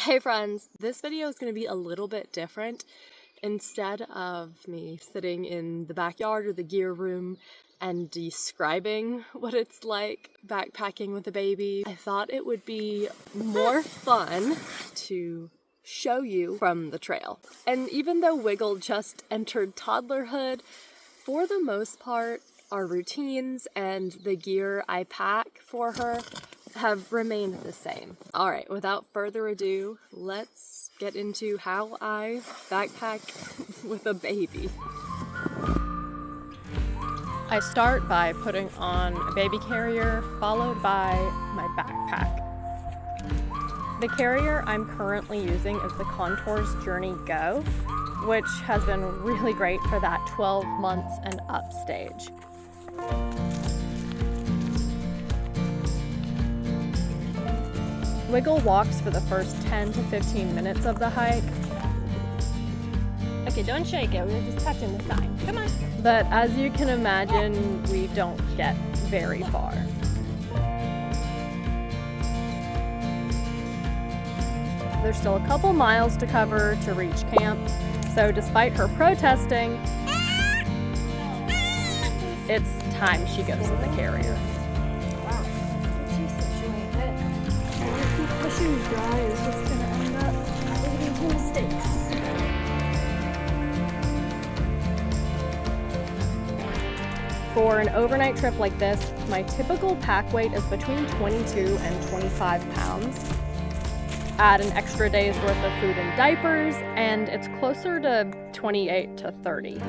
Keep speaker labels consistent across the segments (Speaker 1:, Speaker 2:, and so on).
Speaker 1: Hey friends, this video is going to be a little bit different. Instead of me sitting in the backyard or the gear room and describing what it's like backpacking with a baby, I thought it would be more fun to show you from the trail. And even though Wiggle just entered toddlerhood, for the most part, our routines and the gear I pack for her have remained the same. Alright, without further ado, let's get into how I backpack with a baby. I start by putting on a baby carrier, followed by my backpack. The carrier I'm currently using is the Chores Journey Go, which has been really great for that 12 months and up stage. Wiggle walks for the first 10 to 15 minutes of the hike.
Speaker 2: Okay, don't shake it. We're just touching the sign. Come on.
Speaker 1: But as you can imagine, we don't get very far. There's still a couple miles to cover to reach camp, so despite her protesting, it's time she goes in the carrier.
Speaker 2: Pushing dry is just going to end up leading to mistakes.
Speaker 1: For an overnight trip like this, my typical pack weight is between 22 and 25 pounds. Add an extra day's worth of food and diapers, and it's closer to 28 to 30.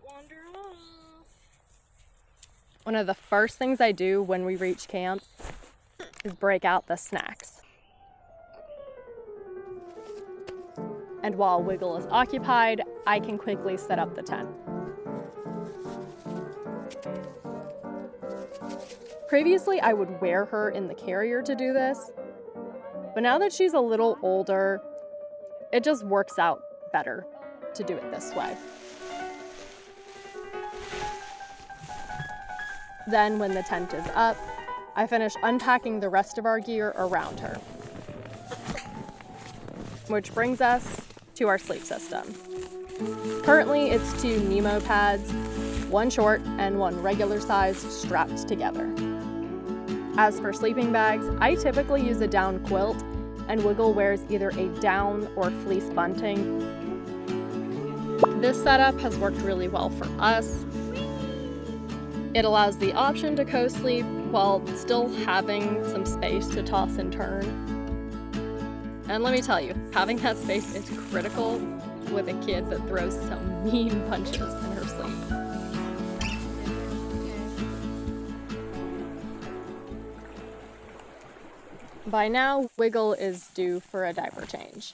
Speaker 2: Wander off.
Speaker 1: One of the first things I do when we reach camp is break out the snacks. And while Wiggle is occupied, I can quickly set up the tent. Previously, I would wear her in the carrier to do this, but now that she's a little older, it just works out better to do it this way. Then, when the tent is up, I finish unpacking the rest of our gear around her. Which brings us to our sleep system. Currently, it's 2 Nemo pads, 1 short and 1 regular size strapped together. As for sleeping bags, I typically use a down quilt, and Wiggle wears either a down or fleece bunting. This setup has worked really well for us. It allows the option to co-sleep while still having some space to toss and turn. And let me tell you, having that space is critical with a kid that throws some mean punches in her sleep. By now, Wiggle is due for a diaper change.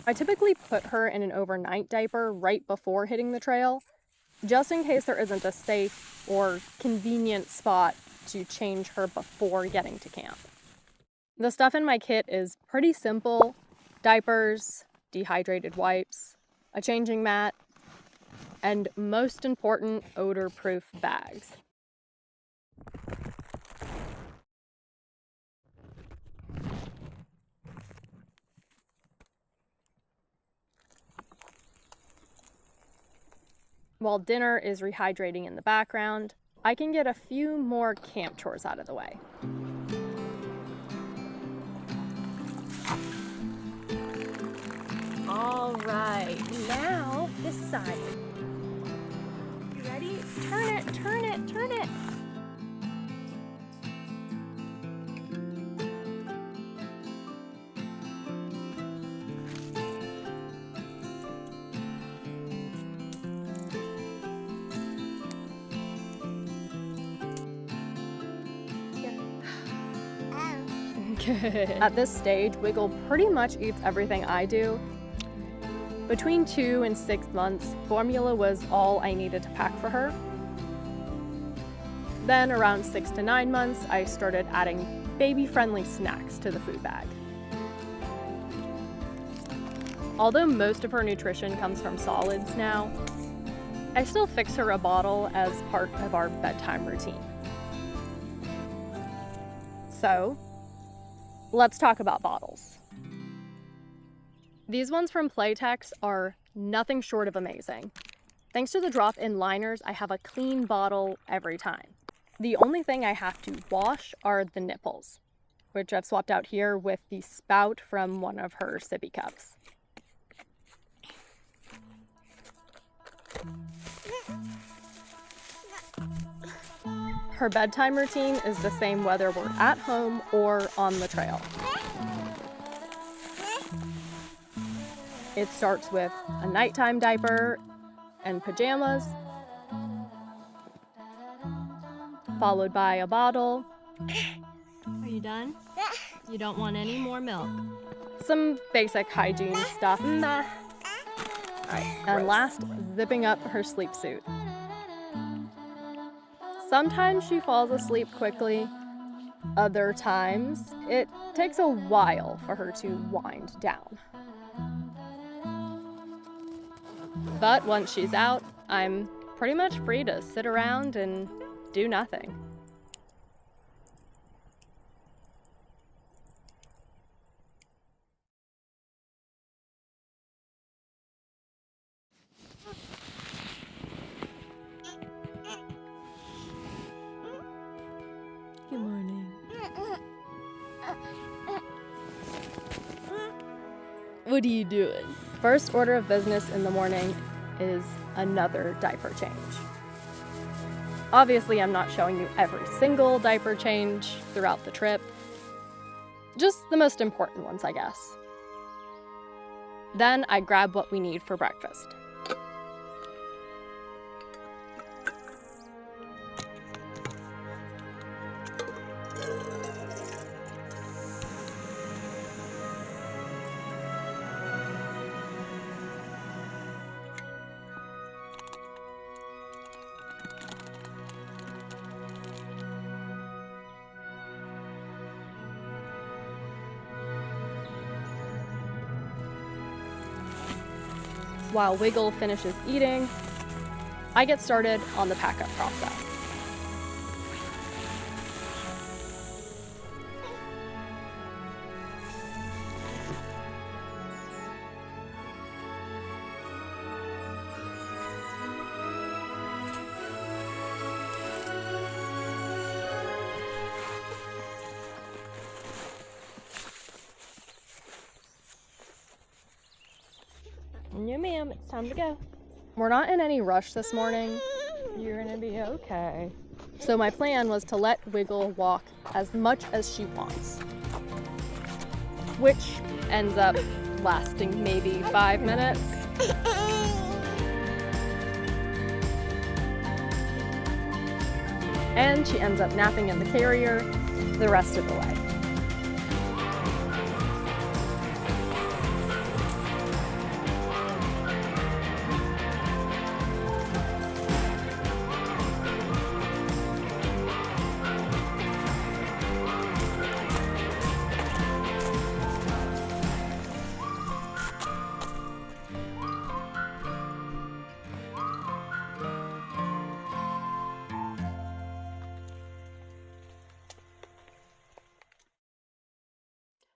Speaker 1: I typically put her in an overnight diaper right before hitting the trail, just in case there isn't a safe or convenient spot to change her before getting to camp. The stuff in my kit is pretty simple: diapers, dehydrated wipes, a changing mat, and most important, odor-proof bags. While dinner is rehydrating in the background, I can get a few more camp chores out of the way.
Speaker 2: All right, now this side. You ready? Turn it, turn it, turn it.
Speaker 1: At this stage, Wiggle pretty much eats everything I do. Between 2 and 6 months, formula was all I needed to pack for her. Then around 6 to 9 months, I started adding baby-friendly snacks to the food bag. Although most of her nutrition comes from solids now, I still fix her a bottle as part of our bedtime routine. So, let's talk about bottles. These ones from Playtex are nothing short of amazing. Thanks to the drop-in liners, I have a clean bottle every time. The only thing I have to wash are the nipples, which I've swapped out here with the spout from one of her sippy cups. Her bedtime routine is the same whether we're at home or on the trail. It starts with a nighttime diaper and pajamas, followed by a bottle.
Speaker 2: Are you done? You don't want any more milk?
Speaker 1: Some basic hygiene stuff.
Speaker 2: Nah.
Speaker 1: And last, zipping up her sleep suit. Sometimes she falls asleep quickly. Other times, it takes a while for her to wind down. But once she's out, I'm pretty much free to sit around and do nothing.
Speaker 2: Good morning. What are you doing?
Speaker 1: First order of business in the morning is another diaper change. Obviously, I'm not showing you every single diaper change throughout the trip. Just the most important ones, I guess. Then I grab what we need for breakfast. While Wiggle finishes eating, I get started on the pack-up process.
Speaker 2: No, ma'am, it's time to go.
Speaker 1: We're not in any rush this morning. You're gonna be okay. So my plan was to let Wiggle walk as much as she wants, which ends up lasting maybe 5 minutes. And she ends up napping in the carrier the rest of the way.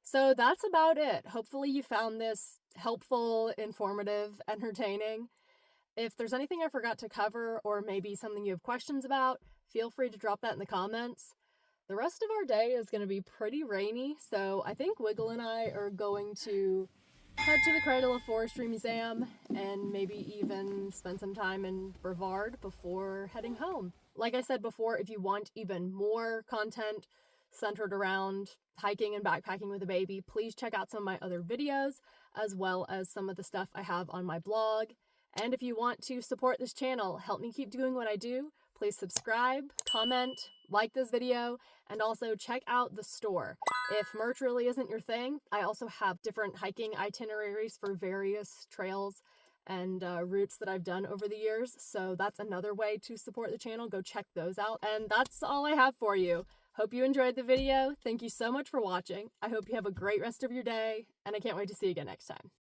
Speaker 1: So that's about it. Hopefully you found this helpful, informative, entertaining. If there's anything I forgot to cover or maybe something you have questions about, feel free to drop that in the comments. The rest of our day is going to be pretty rainy, so I think Wiggle and I are going to head to the Cradle of Forestry Museum and maybe even spend some time in Brevard before heading home. Like I said before, if you want even more content centered around hiking and backpacking with a baby, please check out some of my other videos, as well as some of the stuff I have on my blog. And if you want to support this channel, help me keep doing what I do, please subscribe, comment, like this video, and also check out the store. If merch really isn't your thing, I also have different hiking itineraries for various trails and roots that I've done over the years. So that's another way to support the channel. Go check those out. And that's all I have for you. Hope you enjoyed the video. Thank you so much for watching. I hope you have a great rest of your day, and I can't wait to see you again next time.